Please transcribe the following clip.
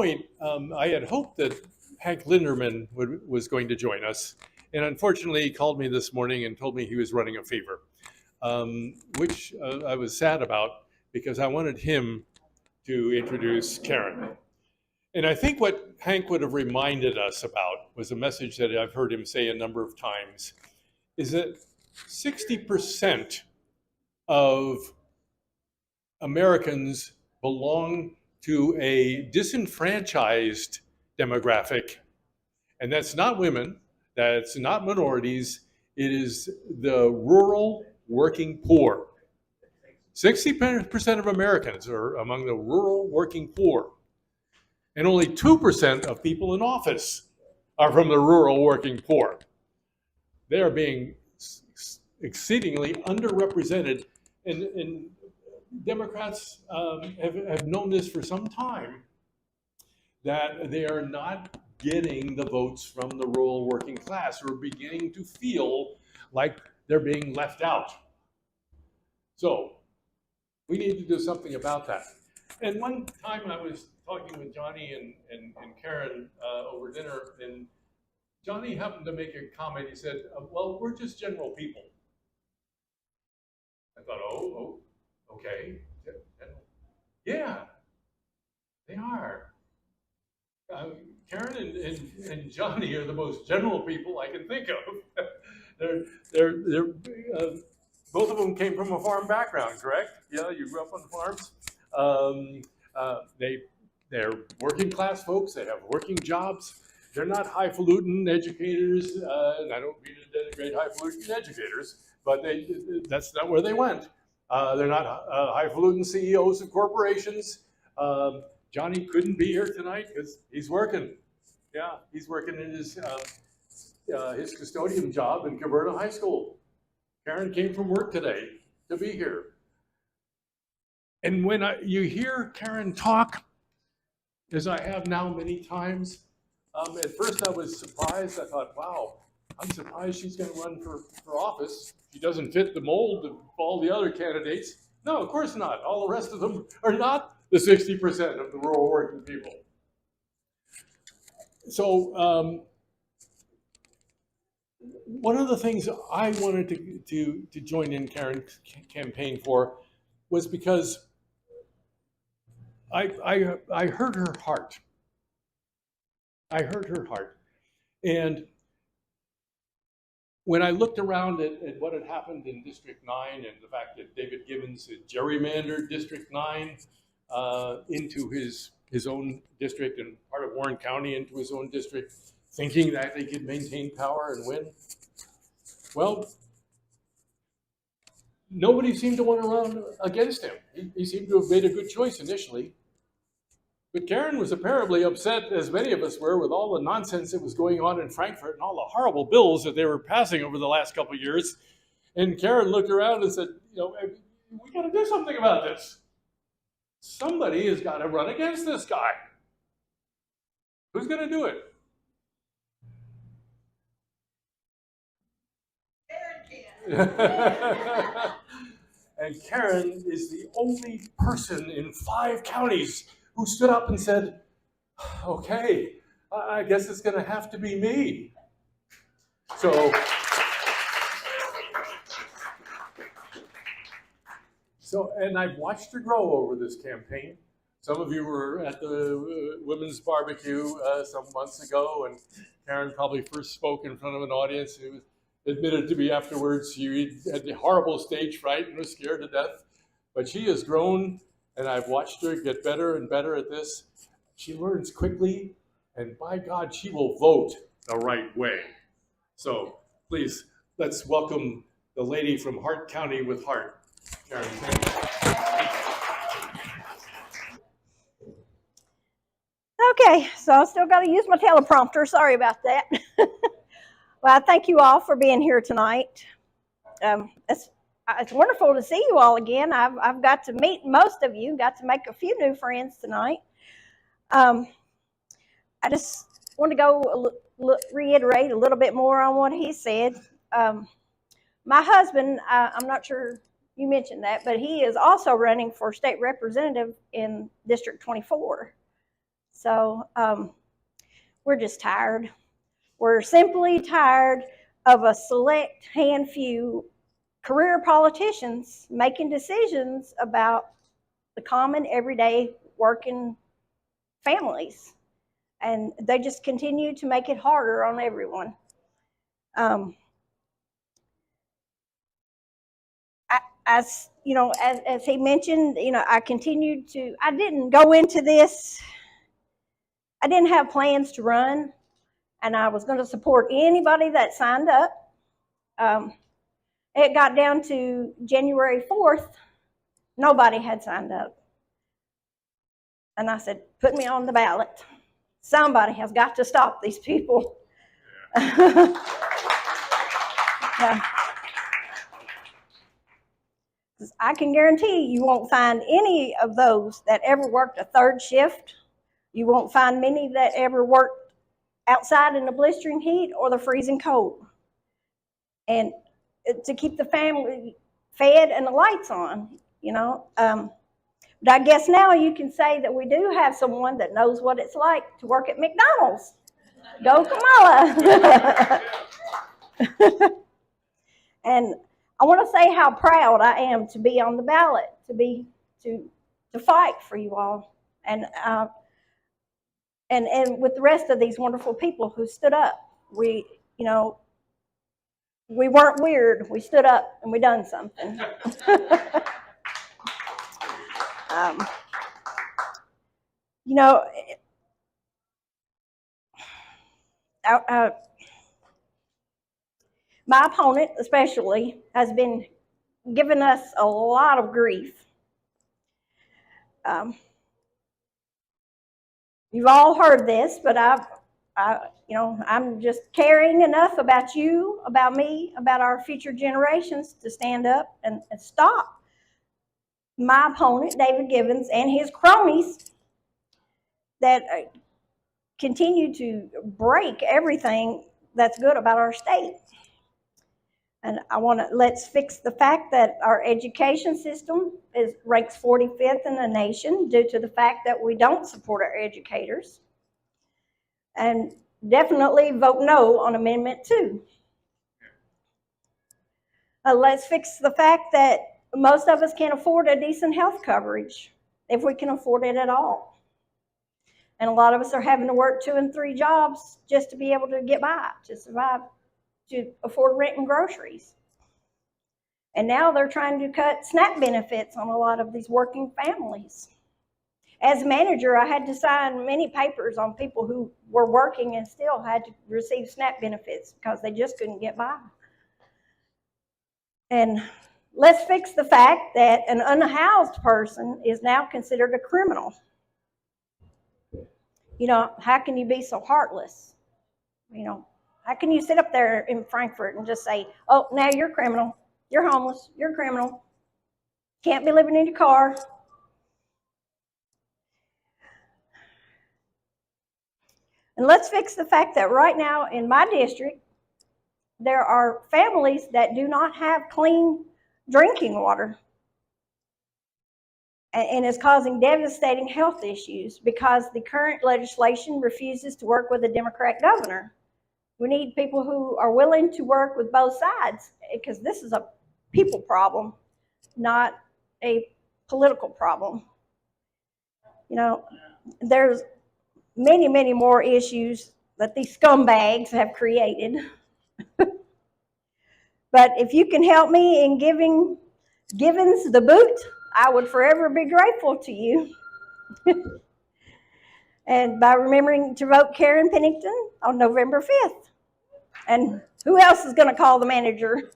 point, I had hoped that Hank Linderman was going to join us. And unfortunately, he called me this morning and told me he was running a fever, which I was sad about because I wanted him to introduce Karen. And I think what Hank would have reminded us about was a message that I've heard him say a number of times, is that 60% of Americans belong to a disenfranchised demographic. And that's not women, that's not minorities, it is the rural working poor. 60% of Americans are among the rural working poor. And only 2% of people in office are from the rural working poor. They are being exceedingly underrepresented. And Democrats have known this for some time, that they are not getting the votes from the rural working class, who are beginning to feel like they're being left out. So we need to do something about that. And one time I was talking with Johnny and Karen over dinner, and Johnny happened to make a comment. He said, well, we're just general people. I thought, oh, okay. Yeah, they are. Karen and Johnny are the most general people I can think of. they're both of them came from a farm background, correct? Yeah, you grew up on farms. They're working class folks. They have working jobs. They're not highfalutin educators, and I don't mean to denigrate highfalutin educators, but that's not where they went. They're not highfalutin CEOs of corporations. Johnny couldn't be here tonight because he's working. Yeah, he's working in his custodian job in Caverna High School. Karen came from work today to be here. And when you hear Karen talk, as I have now many times, at first I was surprised. I thought, wow, I'm surprised she's going to run for office. She doesn't fit the mold of all the other candidates. No, of course not. All the rest of them are not the 60% of the rural working people. So one of the things I wanted to join in Karen's campaign for was because I heard her heart. I heard her heart. And when I looked around at what had happened in District 9 and the fact that David Gibbons had gerrymandered District 9 into his own district and part of Warren County into his own district, thinking that they could maintain power and win, well, nobody seemed to want to run against him. He seemed to have made a good choice initially. But Karen was apparently upset, as many of us were, with all the nonsense that was going on in Frankfurt and all the horrible bills that they were passing over the last couple of years. And Karen looked around and said, we got to do something about this. Somebody has got to run against this guy. Who's going to do it? Karen can. And Karen is the only person in 5 counties who stood up and said, okay, I guess it's going to have to be me. So, and I've watched her grow over this campaign. Some of you were at the women's barbecue some months ago, and Karen probably first spoke in front of an audience who admitted to me afterwards she had the horrible stage fright and was scared to death. But she has grown, and I've watched her get better and better at this. She learns quickly, and by God, she will vote the right way. So please, let's welcome the lady from Hart County with heart, Karen. Okay, so I still got to use my teleprompter. Sorry about that. Well, I thank you all for being here tonight. It's wonderful to see you all again. I've got to meet most of you, got to make a few new friends tonight. I just want to reiterate a little bit more on what he said. My husband, I'm not sure you mentioned that, but he is also running for state representative in District 24. So we're just tired. We're simply tired of a select few career politicians making decisions about the common, everyday working families. And they just continue to make it harder on everyone. As you know, as he mentioned, I continued to. I didn't go into this. I didn't have plans to run, and I was going to support anybody that signed up. It got down to January 4th. Nobody had signed up, and I said, "Put me on the ballot. Somebody has got to stop these people." Yeah. I can guarantee you won't find any of those that ever worked a third shift. You won't find many that ever worked outside in the blistering heat or the freezing cold. And to keep the family fed and the lights on, But I guess now you can say that we do have someone that knows what it's like to work at McDonald's. Go Kamala! And I want to say how proud I am to be on the ballot, to fight for you all, and with the rest of these wonderful people who stood up. We weren't weird. We stood up and we done something. My opponent especially has been giving us a lot of grief. You've all heard this, but I'm just caring enough about you, about me, about our future generations to stand up and stop my opponent, David Givens, and his cronies that continue to break everything that's good about our state. And let's fix the fact that our education system ranks 45th in the nation due to the fact that we don't support our educators. And definitely vote no on Amendment 2. Let's fix the fact that most of us can't afford a decent health coverage, if we can afford it at all. And a lot of us are having to work 2 and 3 jobs just to be able to get by, to survive, to afford rent and groceries. And now they're trying to cut SNAP benefits on a lot of these working families. As manager, I had to sign many papers on people who were working and still had to receive SNAP benefits because they just couldn't get by. And let's fix the fact that an unhoused person is now considered a criminal. How can you be so heartless? How can you sit up there in Frankfurt and just say, "Oh, now you're a criminal, you're homeless, you're a criminal, can't be living in your car"? And let's fix the fact that right now in my district, there are families that do not have clean drinking water. And it's causing devastating health issues because the current legislation refuses to work with a Democrat governor. We need people who are willing to work with both sides, because this is a people problem, not a political problem. There's many, many more issues that these scumbags have created. But if you can help me in giving Givens the boot, I would forever be grateful to you. And by remembering to vote Karen Pennington on November 5th. And who else is going to call the manager?